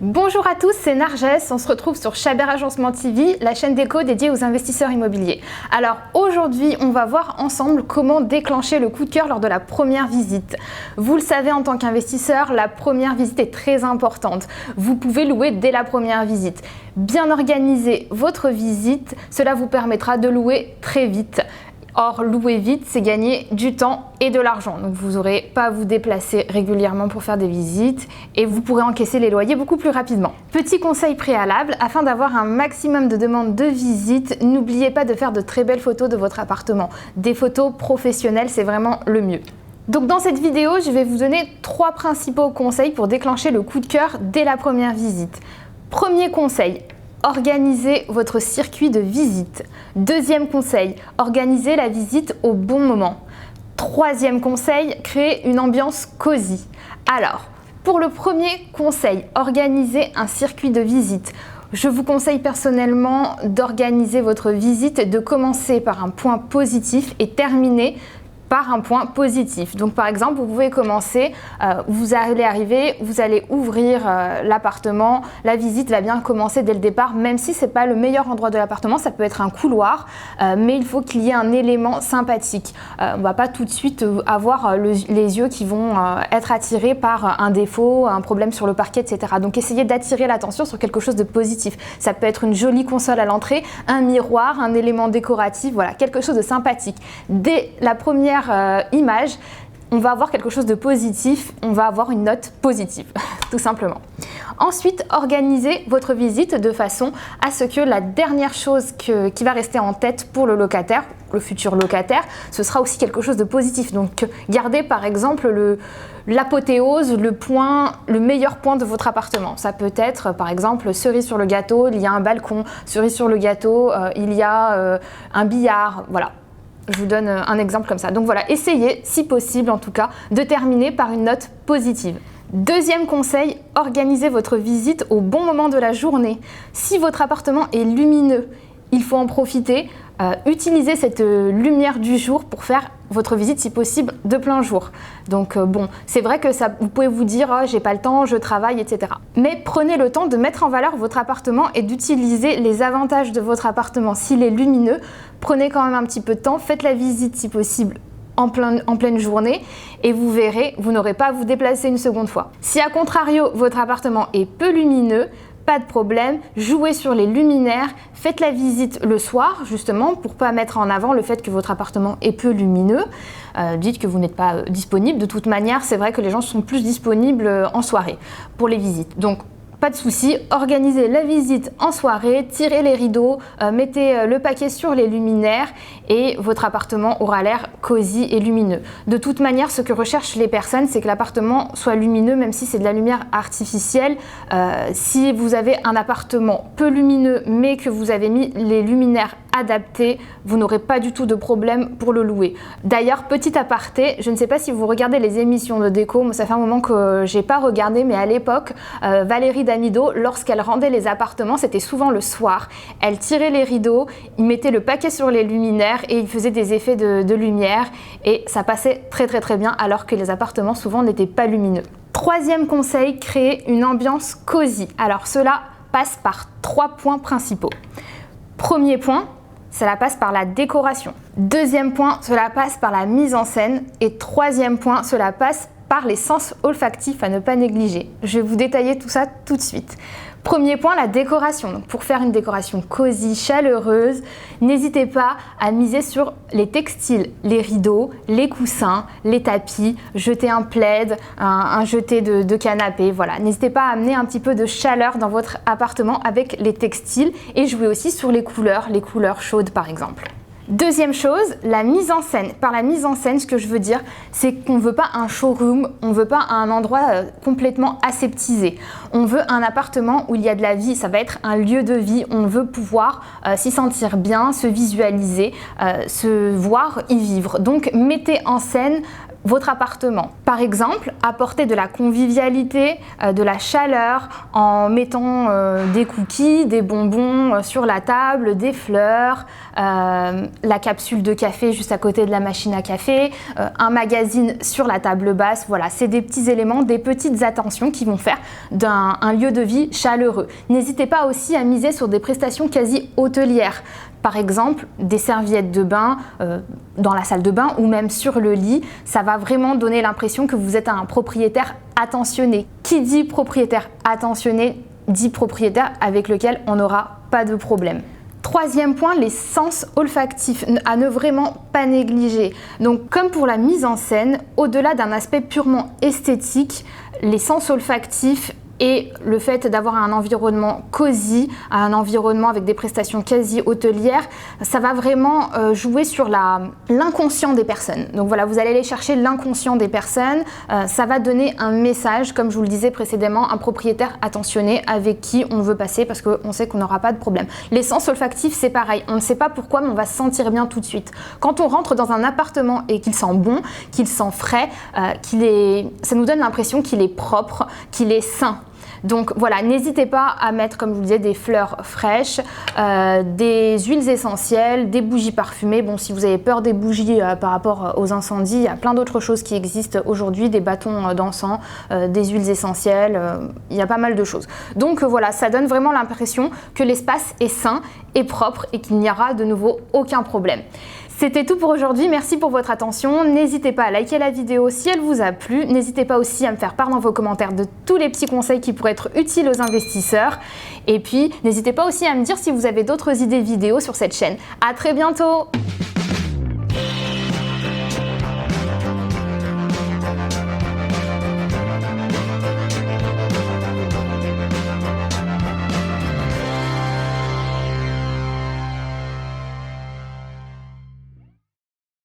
Bonjour à tous, c'est Narges, on se retrouve sur Chabert Agencement TV, la chaîne déco dédiée aux investisseurs immobiliers. Alors aujourd'hui, on va voir ensemble comment déclencher le coup de cœur lors de la première visite. Vous le savez, en tant qu'investisseur, la première visite est très importante. Vous pouvez louer dès la première visite. Bien organiser votre visite, cela vous permettra de louer très vite. Or, louer vite, c'est gagner du temps et de l'argent. Donc, vous n'aurez pas à vous déplacer régulièrement pour faire des visites et vous pourrez encaisser les loyers beaucoup plus rapidement. Petit conseil préalable, afin d'avoir un maximum de demandes de visite, n'oubliez pas de faire de très belles photos de votre appartement. Des photos professionnelles, c'est vraiment le mieux. Donc dans cette vidéo, je vais vous donner 3 principaux conseils pour déclencher le coup de cœur dès la première visite. Premier conseil, organisez votre circuit de visite. Deuxième conseil, organisez la visite au bon moment. Troisième conseil, créez une ambiance cosy. Alors, pour le premier conseil, organisez un circuit de visite. Je vous conseille personnellement d'organiser votre visite, de commencer par un point positif et terminer par un point positif. Donc par exemple, vous pouvez commencer, vous allez arriver, vous allez ouvrir l'appartement, la visite va bien commencer dès le départ, même si c'est pas le meilleur endroit de l'appartement, ça peut être un couloir, mais il faut qu'il y ait un élément sympathique. On va pas tout de suite avoir les yeux qui vont être attirés par un défaut, un problème sur le parquet, etc. Donc essayez d'attirer l'attention sur quelque chose de positif. Ça peut être une jolie console à l'entrée, un miroir, un élément décoratif, voilà, quelque chose de sympathique. Dès la première image, on va avoir quelque chose de positif, on va avoir une note positive, tout simplement. Ensuite, organisez votre visite de façon à ce que la dernière chose qui va rester en tête pour le locataire, le futur locataire, ce sera aussi quelque chose de positif. Donc, gardez par exemple l'apothéose, le meilleur point de votre appartement. Ça peut être par exemple cerise sur le gâteau, il y a un balcon, cerise sur le gâteau, il y a un billard, voilà. Je vous donne un exemple comme ça. Donc voilà, essayez, si possible en tout cas, de terminer par une note positive. Deuxième conseil, organisez votre visite au bon moment de la journée. Si votre appartement est lumineux, il faut en profiter. Utilisez cette lumière du jour pour faire votre visite si possible de plein jour. Donc bon, c'est vrai que vous pouvez vous dire oh, j'ai pas le temps, je travaille, etc. Mais prenez le temps de mettre en valeur votre appartement et d'utiliser les avantages de votre appartement. S'il est lumineux, prenez quand même un petit peu de temps, faites la visite si possible en pleine journée et vous verrez, vous n'aurez pas à vous déplacer une seconde fois. Si à contrario, votre appartement est peu lumineux, pas de problème, jouez sur les luminaires, faites la visite le soir justement pour pas mettre en avant le fait que votre appartement est peu lumineux. Dites que vous n'êtes pas disponible. De toute manière, c'est vrai que les gens sont plus disponibles en soirée pour les visites. Donc pas de souci, organisez la visite en soirée, tirez les rideaux, mettez le paquet sur les luminaires et votre appartement aura l'air cosy et lumineux. De toute manière, ce que recherchent les personnes, c'est que l'appartement soit lumineux, même si c'est de la lumière artificielle. Si vous avez un appartement peu lumineux, mais que vous avez mis les luminaires adaptés, vous n'aurez pas du tout de problème pour le louer. D'ailleurs, petit aparté, je ne sais pas si vous regardez les émissions de déco, moi ça fait un moment que j'ai pas regardé, mais à l'époque, Valérie Damido, lorsqu'elle rendait les appartements, c'était souvent le soir. Elle tirait les rideaux, il mettait le paquet sur les luminaires et il faisait des effets de lumière et ça passait très bien alors que les appartements souvent n'étaient pas lumineux. Troisième conseil, créer une ambiance cosy. Alors cela passe par 3 points principaux. Premier point, cela passe par la décoration. Deuxième point, cela passe par la mise en scène. Et troisième point, cela passe par les sens olfactifs à ne pas négliger. Je vais vous détailler tout ça tout de suite. Premier point, la décoration. Donc pour faire une décoration cosy, chaleureuse, n'hésitez pas à miser sur les textiles, les rideaux, les coussins, les tapis, jeter un plaid, un jeté de canapé, voilà. N'hésitez pas à amener un petit peu de chaleur dans votre appartement avec les textiles et jouer aussi sur les couleurs chaudes par exemple. Deuxième chose, la mise en scène. Par la mise en scène, ce que je veux dire, c'est qu'on ne veut pas un showroom, on ne veut pas un endroit complètement aseptisé. On veut un appartement où il y a de la vie, ça va être un lieu de vie. On veut pouvoir s'y sentir bien, se visualiser, se voir, y vivre. Donc mettez en scène votre appartement. Par exemple, apporter de la convivialité, de la chaleur en mettant des cookies, des bonbons sur la table, des fleurs, la capsule de café juste à côté de la machine à café, un magazine sur la table basse. Voilà, c'est des petits éléments, des petites attentions qui vont faire un lieu de vie chaleureux. N'hésitez pas aussi à miser sur des prestations quasi hôtelières. Par exemple, des serviettes de bain dans la salle de bain ou même sur le lit. Ça va vraiment donner l'impression que vous êtes un propriétaire attentionné. Qui dit propriétaire attentionné dit propriétaire avec lequel on n'aura pas de problème. Troisième point, les sens olfactifs, à ne vraiment pas négliger. Donc comme pour la mise en scène, au-delà d'un aspect purement esthétique, les sens olfactifs et le fait d'avoir un environnement cosy, un environnement avec des prestations quasi hôtelières, ça va vraiment jouer sur l'inconscient des personnes. Donc voilà, vous allez aller chercher l'inconscient des personnes, ça va donner un message, comme je vous le disais précédemment, un propriétaire attentionné avec qui on veut passer parce qu'on sait qu'on n'aura pas de problème. Les sens olfactifs, c'est pareil, on ne sait pas pourquoi, mais on va se sentir bien tout de suite. Quand on rentre dans un appartement et qu'il sent bon, qu'il sent frais, ça nous donne l'impression qu'il est propre, qu'il est sain. Donc voilà, n'hésitez pas à mettre, comme je vous disais, des fleurs fraîches, des huiles essentielles, des bougies parfumées. Bon, si vous avez peur des bougies par rapport aux incendies, il y a plein d'autres choses qui existent aujourd'hui, des bâtons d'encens, des huiles essentielles, il y a pas mal de choses. Donc voilà, ça donne vraiment l'impression que l'espace est sain et propre et qu'il n'y aura de nouveau aucun problème. C'était tout pour aujourd'hui, merci pour votre attention. N'hésitez pas à liker la vidéo si elle vous a plu. N'hésitez pas aussi à me faire part dans vos commentaires de tous les petits conseils qui pourraient être utiles aux investisseurs. Et puis, n'hésitez pas aussi à me dire si vous avez d'autres idées vidéo sur cette chaîne. À très bientôt!